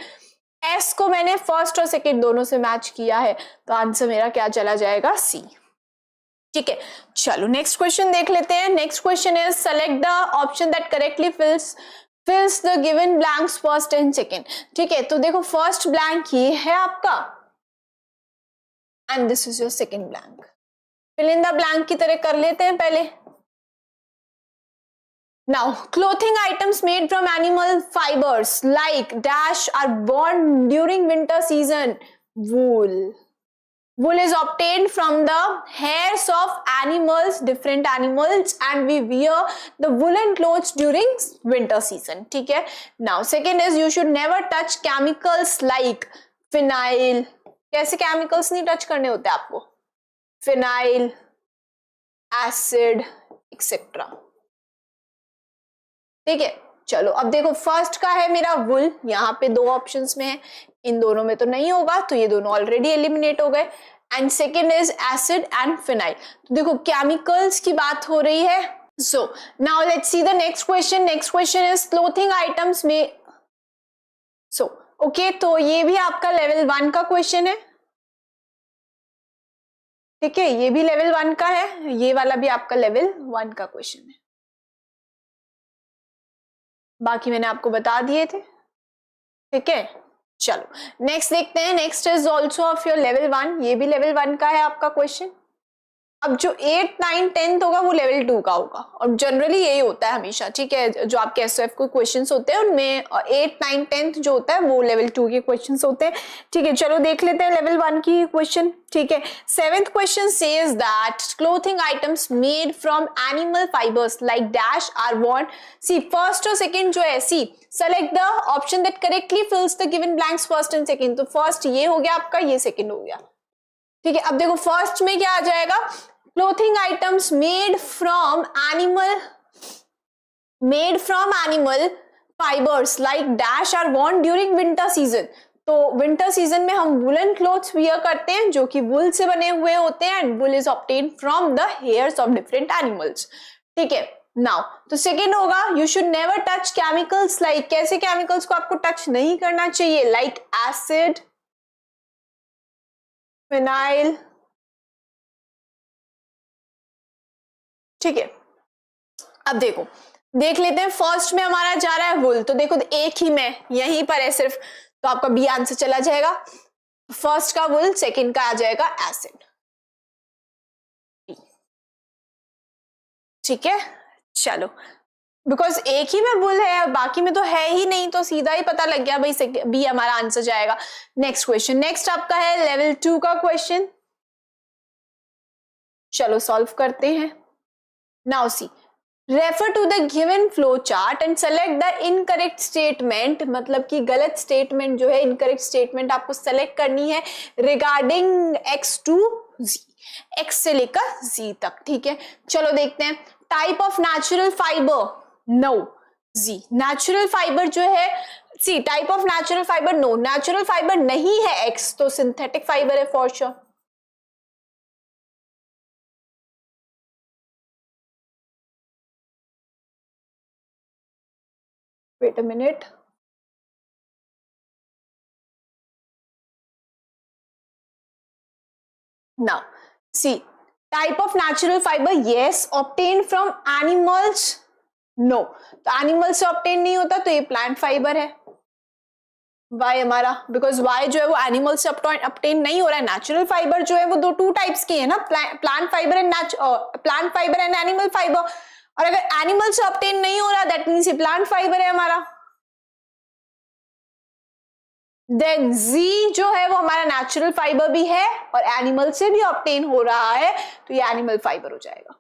S को मैंने फर्स्ट और सेकेंड दोनों से मैच किया है, तो आंसर मेरा क्या चला जाएगा, C। ठीक है, चलो नेक्स्ट क्वेश्चन देख लेते हैं। Next question is select the option that correctly fills the given blanks first and second. ठीक है, तो देखो फर्स्ट ब्लैंक ये है आपका and this is your second blank. Fill in the blank की तरह कर लेते हैं पहले। Now clothing items made from animal fibres like dash are born during winter season. Wool is obtained from the hairs of animals, different animals, and we wear the woolen clothes during winter season. ठीक है, now second is you should never touch chemicals like phenyl. कैसे chemicals नहीं touch करने होते आपको, phenyl, acid, etc. ठीक है, चलो अब देखो फर्स्ट का है मेरा वुल, यहाँ पे दो ऑप्शंस में है, इन दोनों में तो नहीं होगा तो ये दोनों ऑलरेडी एलिमिनेट हो गए। And second is acid and phenyl. तो देखो केमिकल्स की बात हो रही है। So now let's see the next question. Next question is clothing items में। सो ओके, तो ये भी आपका लेवल 1 का क्वेश्चन है। ठीक है, ये भी लेवल 1 का है, ये वाला भी आपका लेवल 1 का क्वेश्चन है, बाकी मैंने आपको बता दिए थे। ठीक है, चलो नेक्स्ट देखते हैं। Next is also of your level 1, ये भी लेवल 1 का है आपका क्वेश्चन। अब जो 8, 9, 10 होगा वो लेवल 2 का होगा और जनरली यही होता है हमेशा। ठीक है, जो आपके एसओएफ के क्वेश्चंस होते हैं उनमें 8, 9, 10 जो होता है वो लेवल 2 के क्वेश्चंस होते हैं। ठीक है, चलो देख लेते हैं लेवल 1 की क्वेश्चन। ठीक है, 7th question says that clothing items made from animal fibres like dash are worn. C first और सेकेंड जो है, C select the option that correctly fills the given blanks first and second. तो फर्स्ट ये हो गया आपका, ये सेकेंड हो गया। ठीक है, अब देखो फर्स्ट में क्या आ जाएगा, clothing items made from animal fibres like dash are worn during winter season. तो विंटर सीजन में हम वुलन क्लोथ्स वियर करते हैं जो कि वुल से बने हुए होते हैं and wool is obtained from the hairs of different animals. ठीक है, नाउ तो सेकेंड होगा you should never touch chemicals like, कैसे केमिकल्स को आपको टच नहीं करना चाहिए, लाइक एसिड, फिनाइल, ठीक है, अब देखो देख लेते हैं। फर्स्ट में हमारा जा रहा है वुल, तो देखो एक ही में यहीं पर है सिर्फ, तो आपका बी आंसर चला जाएगा। फर्स्ट का वुल, सेकंड का आ जाएगा एसिड। ठीक है, चलो बिकॉज एक ही में वुल है, बाकी में तो है ही नहीं, तो सीधा ही पता लग गया भाई बी हमारा आंसर जाएगा। नेक्स्ट क्वेश्चन, नेक्स्ट आपका है लेवल 2 का क्वेश्चन। चलो सॉल्व करते हैं। Now see, refer to the given flow chart and select the incorrect statement, मतलब कि गलत स्टेटमेंट जो है, इनकरेक्ट स्टेटमेंट आपको सेलेक्ट करनी है regarding x to z, x से लेकर z तक। ठीक है, चलो देखते हैं। Type of natural fibre, no जी, नेचुरल फाइबर जो है, C type of natural fibre, no natural fibre नहीं है x, तो सिंथेटिक फाइबर है for sure. Wait a minute, now see, type of natural fiber, yes obtained from animals, no, तो एनिमल से ऑब्टेन नहीं होता, तो ये प्लांट फाइबर है। वाई हमारा, बिकॉज वाई जो है वो एनिमल से ऑब्टेन नहीं हो रहा है। नेचुरल फाइबर जो है वो टू टाइप्स की है ना, plant fibre and animal fibre, और अगर एनिमल से ऑब्टेन नहीं हो रहा दैट मीन्स ये प्लांट फाइबर है हमारा। देन Z जो है वो हमारा नेचुरल फाइबर भी है और एनिमल से भी ऑब्टेन हो रहा है, तो ये एनिमल फाइबर हो जाएगा।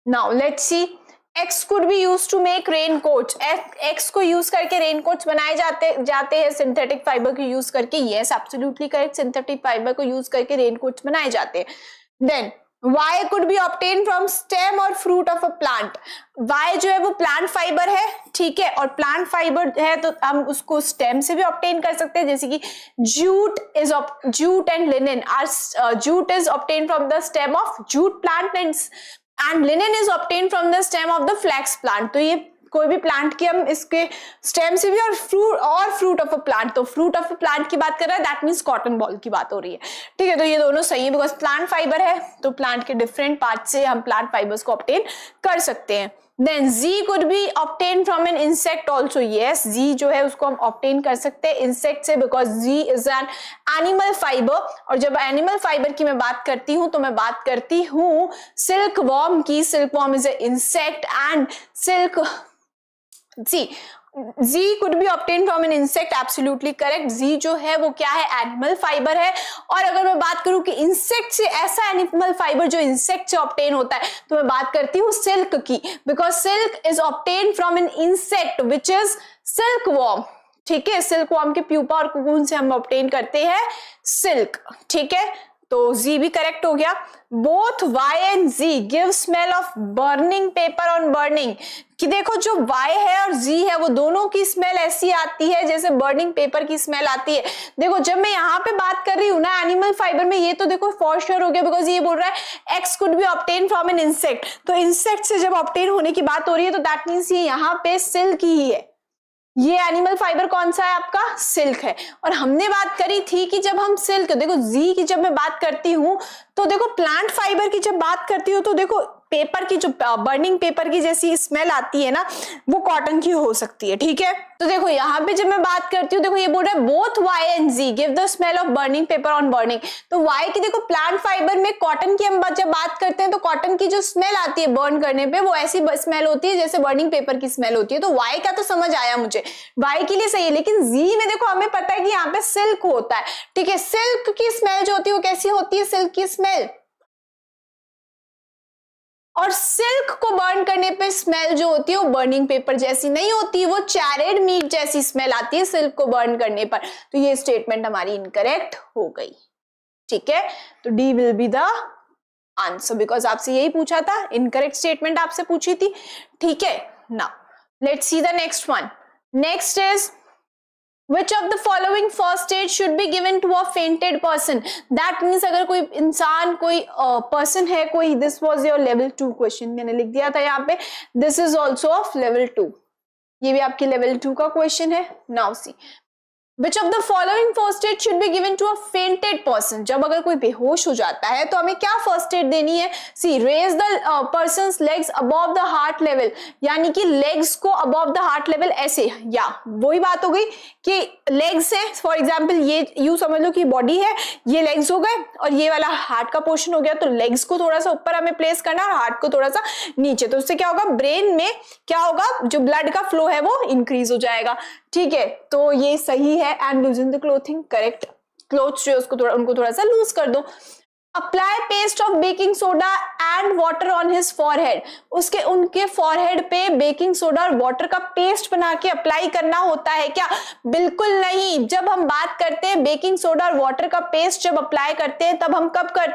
Now let's see, X could be used to make raincoats, X को यूज करके रेनकोट्स बनाए जाते हैं सिंथेटिक फाइबर को यूज करके। Yes absolutely correct, synthetic fibre को यूज करके रेनकोट्स बनाए जाते हैं। Then Y could be obtained from stem और fruit of a plant, Y जो है वो प्लांट फाइबर है, ठीक है, और प्लांट फाइबर है तो हम उसको स्टेम से भी ऑब्टेन कर सकते हैं, जैसे कि jute and linen are, jute is obtain from the stem of jute plant and linen is obtain from the stem of the flax plant. तो ये कोई भी प्लांट की हम इसके स्टेम से भी, और फ्रूट ऑफ अ प्लांट, तो फ्रूट ऑफ अ प्लांट की बात कर रहा है, दैट मींस कॉटन बॉल की बात हो रही है। ठीक है, तो ये दोनों सही है, बिकॉज प्लांट फाइबर है तो प्लांट के डिफरेंट पार्ट से हम प्लांट फाइबर्स को ऑब्टेन कर सकते हैं। Then Z could be obtained from an insect also, yes Z जो है उसको हम ऑब्टेन कर सकते हैं इंसेक्ट से, because Z is an animal fiber। और जब एनिमल फाइबर की मैं बात करती हूँ तो मैं बात करती हूँ सिल्क वॉर्म की। Silk worm is a insect and silk, See, Z could be obtained from an insect, absolutely correct। Z जो है वो क्या है, एनिमल फाइबर है। और अगर मैं बात करूं कि इंसेक्ट से, ऐसा एनिमल फाइबर जो इंसेक्ट से ऑब्टेन होता है, तो मैं बात करती हूँ सिल्क की, because silk is obtain from an insect which is silk worm. ठीक है, सिल्क वॉर्म के प्यूपा और कुकून से हम ऑब्टेन करते हैं सिल्क। ठीक है, तो Z भी करेक्ट हो गया। Both Y and Z give smell of burning paper on burning, कि देखो जो Y है और Z है वो दोनों की स्मेल ऐसी आती है जैसे बर्निंग पेपर की स्मेल आती है। देखो जब मैं यहाँ पे बात कर रही हूँ ना एनिमल फाइबर में, ये तो देखो फॉर श्योर हो गया, बिकॉज ये बोल रहा है X could be obtain from an insect, तो इंसेक्ट से जब ऑब्टेन होने की बात हो रही है तो दैट मीन्स ये यहाँ पे सिल्क ही है। ये एनिमल फाइबर कौन सा है आपका, सिल्क है। और हमने बात करी थी कि जब हम सिल्क, देखो Z की जब मैं बात करती हूं तो देखो प्लांट फाइबर की जब बात करती हूँ तो देखो पेपर की जो बर्निंग पेपर की जैसी स्मेल आती है ना, वो कॉटन की हो सकती है। ठीक है, तो देखो यहाँ पे जब मैं बात करती हूँ, देखो ये बोल रहा है both Y and Z give the smell of burning paper on burning, तो Y की देखो प्लांट फाइबर में, कॉटन की हम जब बात करते हैं तो कॉटन की जो स्मेल आती है बर्न करने पे वो ऐसी स्मेल होती है जैसे बर्निंग पेपर की स्मेल होती है। तो Y का तो समझ आया मुझे, Y के लिए सही है। लेकिन Z में देखो हमें पता है कि यहाँ पे सिल्क होता है। ठीक है, सिल्क की स्मेल जो होती है वो कैसी होती है, सिल्क की स्मेल, और सिल्क को बर्न करने पे स्मेल जो होती है वो बर्निंग पेपर जैसी नहीं होती, वो चैरेड मीट जैसी स्मेल आती है सिल्क को बर्न करने पर। तो ये स्टेटमेंट हमारी इनकरेक्ट हो गई। ठीक है, तो D will be the answer, because आपसे यही पूछा था, इनकरेक्ट स्टेटमेंट आपसे पूछी थी। ठीक है, now let's see the next one. Next is Which of the following first aid should be given to a fainted person? That means अगर कोई इंसान, कोई person है, कोई, this was your level 2 question, मैंने लिख दिया था यहाँ पे, this is also of level 2, ये भी आपकी level 2 का question है। Now see, Which of the following first aid should be given to a fainted person? जब अगर कोई बेहोश हो जाता है तो हमें क्या फर्स्ट एड देनी है? See, raise the person's legs above the heart level, यानी कि legs को above the heart level ऐसे, या वही बात हो गई कि legs है, फॉर एग्जाम्पल ये यूं समझ लो कि बॉडी है, ये legs हो गए और ये वाला हार्ट का पोर्शन हो गया, तो legs को थोड़ा सा ऊपर हमें प्लेस करना और हार्ट को थोड़ा सा नीचे, तो उससे क्या होगा, ब्रेन में क्या होगा, जो ब्लड का फ्लो है वो इंक्रीज हो जाएगा। ठीक है, तो ये सही है। And लूजन the clothing, correct, clothes जो उसको उनको थोड़ा सा लूज कर दो। Apply paste of baking soda and water on his forehead, उनके फॉरहेड पे बेकिंग सोडा और वाटर का पेस्ट बना के अप्लाई करना होता है क्या? बिल्कुल नहीं। जब हम बात करते हैं बेकिंग सोडा और वाटर का पेस्ट जब अप्लाई करते हैं तब हम कब कर,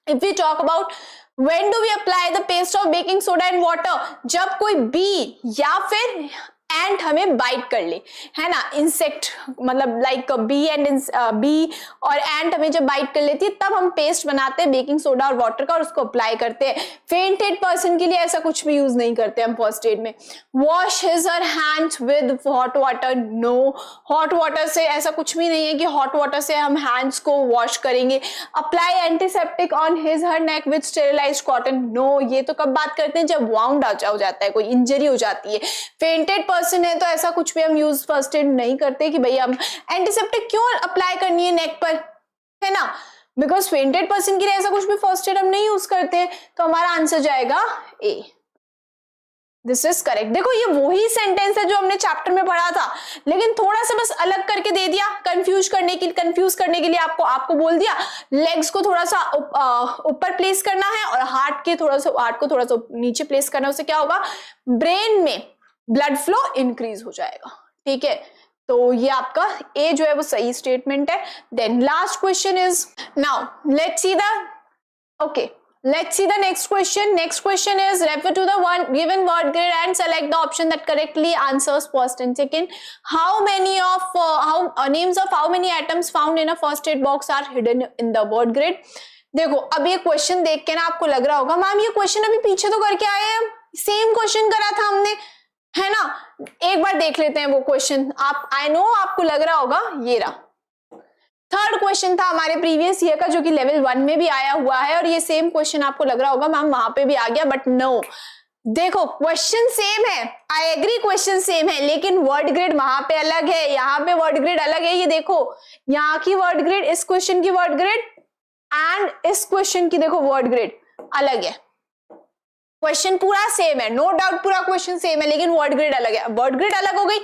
if we talk about when do we apply the paste of baking soda and water, जब कोई बी या फिर एंट हमें बाइट कर ले, है ना, इंसेक्ट मतलब लाइक बी एंड बी और एंट हमें जब बाइट कर लेती है तब हम पेस्ट बनाते हैं बेकिंग सोडा और वाटर का और उसको अप्लाई करते हैं। फेंटेड पर्सन के लिए ऐसा कुछ भी यूज नहीं करते हम फर्स्ट एड में। Wash his her hands with hot water, no, hot water से ऐसा कुछ भी नहीं है कि हॉट वाटर से हम हैंड्स को वॉश करेंगे। Apply antiseptic on his her neck with sterilised cotton, no, ये तो कब बात करते हैं जब वाउंड हो जाता है, कोई इंजरी हो जाती है। फेंटेड पर्सन है तो ऐसा कुछ भी हम यूज फर्स्ट एड नहीं करते कि भैया हम एंटीसेप्टिक क्यों अप्लाई करनी है नेक पर, है ना, बिकॉज फेंटेड पर्सन के लिए ऐसा कुछ भी फर्स्ट एड हम नहीं यूज करते। तो हमारा आंसर जाएगा ए, दिस इज करेक्ट। देखो ये वही सेंटेंस है जो हमने चैप्टर में पढ़ा था, लेकिन थोड़ा सा बस अलग करके दे दिया कंफ्यूज करने के लिए आपको बोल दिया लेग्स को थोड़ा सा ऊपर प्लेस करना है और हार्ट को थोड़ा सा नीचे प्लेस करना है। उससे क्या होगा, ब्रेन में ब्लड फ्लो इंक्रीज हो जाएगा। ठीक है, तो ये आपका ए जो है वो सही स्टेटमेंट है। Then last question is, now let's see the next question. Next question is, refer to the one given word grid and select the option that correctly answers first and second. Names of how many atoms found in a first aid box are hidden in the word grid? देखो अब ये क्वेश्चन देख के ना आपको लग रहा होगा मैम ये क्वेश्चन अभी पीछे तो करके आए हैं, सेम क्वेश्चन करा था हमने, है ना। एक बार देख लेते हैं वो क्वेश्चन। आप, आई नो आपको लग रहा होगा, ये रहा थर्ड क्वेश्चन था हमारे प्रीवियस ईयर का जो कि लेवल 1 में भी आया हुआ है, और ये सेम क्वेश्चन आपको लग रहा होगा मैम वहां पे भी आ गया, बट नो, देखो क्वेश्चन सेम है, आई एग्री क्वेश्चन सेम है, लेकिन वर्ड ग्रिड वहां पे अलग है, यहाँ पे वर्ड ग्रिड अलग है। ये देखो यहाँ की वर्ड ग्रिड, इस क्वेश्चन की वर्ड ग्रिड एंड इस क्वेश्चन की देखो वर्ड ग्रिड अलग है। क्वेश्चन पूरा सेम है, नो डाउट पूरा क्वेश्चन सेम है, लेकिन वर्ड ग्रिड अलग है। वर्ड ग्रिड अलग हो गई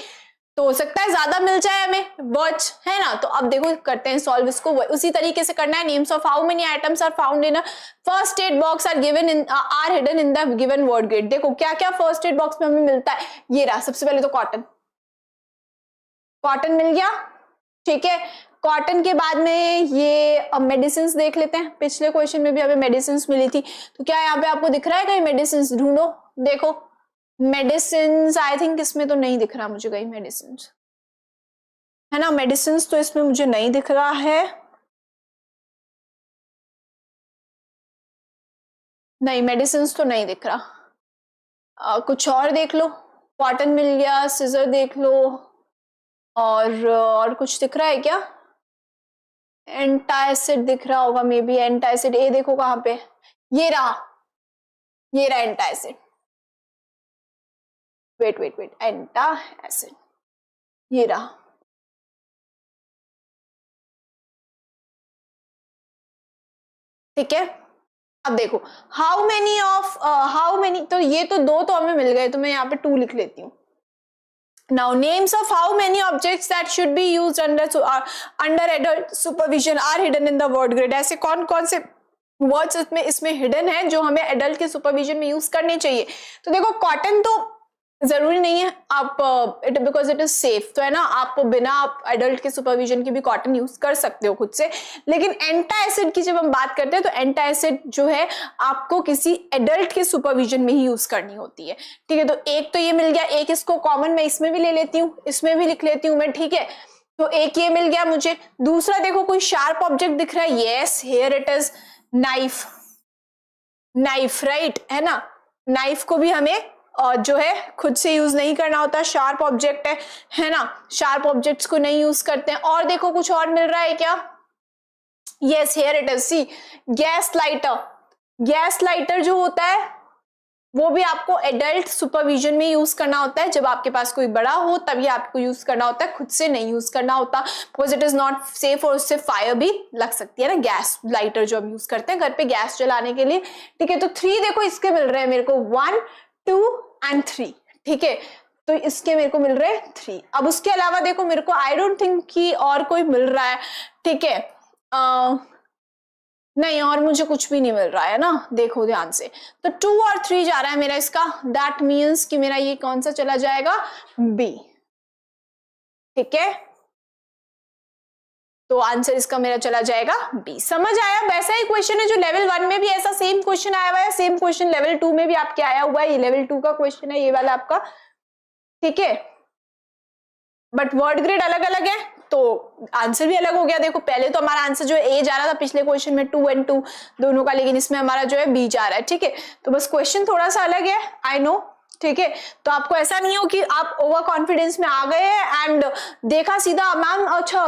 तो हो सकता है ज्यादा मिल जाए हमें वर्ड्स, है ना। तो अब देखो करते हैं सॉल्व इसको, उसी तरीके से करना है। Names of how many items are found in a first aid box are hidden in the given word grid. देखो क्या क्या फर्स्ट एड बॉक्स में हमें मिलता है, ये रहा सबसे पहले तो कॉटन मिल गया, ठीक है। कॉटन के बाद में ये मेडिसिन देख लेते हैं, पिछले क्वेश्चन में भी हमें मेडिसिन मिली थी, तो क्या यहाँ पे आपको दिख रहा है कहीं मेडिसिन? ढूंढो, देखो मेडिसिन, आई थिंक इसमें तो नहीं दिख रहा मुझे कहीं मेडिसिन, है ना। मेडिसिन तो इसमें मुझे नहीं दिख रहा है, नहीं मेडिसिन तो नहीं दिख रहा। कुछ और देख लो, कॉटन मिल गया, सीजर देख लो, और कुछ दिख रहा है क्या? एंटासिड दिख रहा होगा मे बी, एंटासिड, ए देखो कहां पे, ये रहा एंटासिड, वेट एंटासिड, ये रहा। ठीक है, अब देखो हाउ मेनी, तो ये तो 2 तो हमें मिल गए, तो मैं यहाँ पे 2 लिख लेती हूँ। Now names of how many objects that should be used under adult supervision are hidden in the word grid। ऐसे कौन से वर्ड्स इसमें हिडन है जो हमें एडल्ट के सुपरविजन में यूज करने चाहिए। तो देखो कॉटन तो जरूरी नहीं है आप, बिकॉज इट इज सेफ, तो है ना, आप बिना एडल्ट के सुपरविजन की भी कॉटन यूज कर सकते हो खुद से। लेकिन एंटासिड की जब हम बात करते हैं तो एंटासिड जो है आपको किसी एडल्ट के सुपरविजन में ही यूज करनी होती है। ठीक है, तो एक तो ये मिल गया, एक इसको कॉमन मैं इसमें भी ले लेती हूँ, इसमें भी लिख लेती हूँ मैं, ठीक है। तो एक ये मिल गया मुझे। दूसरा देखो कोई शार्प ऑब्जेक्ट दिख रहा है, yes here it is knife, right, है ना। नाइफ को भी हमें जो है खुद से यूज नहीं करना होता, शार्प ऑब्जेक्ट है ना, शार्प ऑब्जेक्ट्स को नहीं यूज करते हैं। और देखो कुछ और मिल रहा है क्या, yes here it is, see gas lighter. Gas lighter जो होता है वो भी आपको एडल्ट सुपरविजन में यूज करना होता है, जब आपके पास कोई बड़ा हो तभी आपको यूज करना होता है, खुद से नहीं यूज करना होता, because it is not safe और उससे फायर भी लग सकती है ना, गैस लाइटर जो हम यूज करते हैं घर पे गैस जलाने के लिए। ठीक है, तो 3 देखो इसके मिल रहे हैं मेरे को, 1 2 एंड 3। ठीक है, तो इसके मेरे को मिल रहे हैं 3। अब उसके अलावा देखो मेरे को आई डोंट थिंक कि और कोई मिल रहा है। ठीक है, नहीं और मुझे कुछ भी नहीं मिल रहा है ना, देखो ध्यान से, तो 2 और 3 जा रहा है मेरा इसका, दैट मीन्स कि मेरा ये कौन सा चला जाएगा, बी। ठीक है, तो आंसर इसका मेरा चला जाएगा बी। समझ आया? वैसा ही क्वेश्चन है जो लेवल 1 में भी ऐसा सेम क्वेश्चन आया हुआ है, सेम क्वेश्चन लेवल 2 में भी आपके आया हुआ है, ये लेवल 2 का क्वेश्चन है ये वाला आपका। ठीक है, बट वर्ड ग्रेड अलग अलग है तो आंसर भी अलग हो गया। देखो पहले तो हमारा आंसर जो है ए जा रहा था पिछले क्वेश्चन में 2 and 2 दोनों का, लेकिन इसमें हमारा जो है बी जा रहा है। ठीक है, तो बस क्वेश्चन थोड़ा सा अलग है, आई नो। ठीक है, तो आपको ऐसा नहीं हो कि आप ओवर कॉन्फिडेंस में आ गए एंड देखा सीधा मैम अच्छा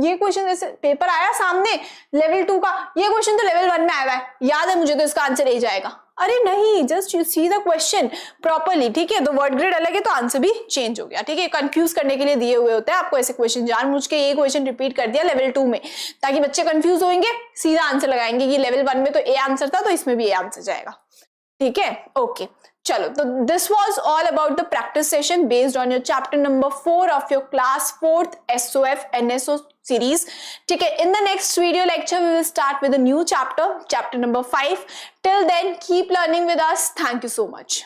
ये क्वेश्चन जैसे पेपर आया सामने लेवल 2 का, ये क्वेश्चन तो लेवल 1 में आया हुआ है, याद है मुझे तो इसका आंसर ए जाएगा। अरे नहीं, just you see the question properly. ठीक है, तो वर्ड ग्रेड अलग है तो आंसर भी चेंज हो गया। ठीक है, कंफ्यूज करने के लिए दिए हुए होते हैं आपको ऐसे क्वेश्चन, जानबूझ के ये क्वेश्चन रिपीट कर दिया लेवल 2 में ताकि बच्चे कंफ्यूज होंगे, सीधा आंसर लगाएंगे कि लेवल 1 में तो ए आंसर था तो इसमें भी ए आंसर जाएगा। ठीक है, ओके चलो, तो this was all about the practice session based on your chapter number 4 of your class 4th SOF NSO series. ठीक है, in the next video lecture we will start with a new chapter, chapter number 5. Till then keep learning with us. Thank you so much.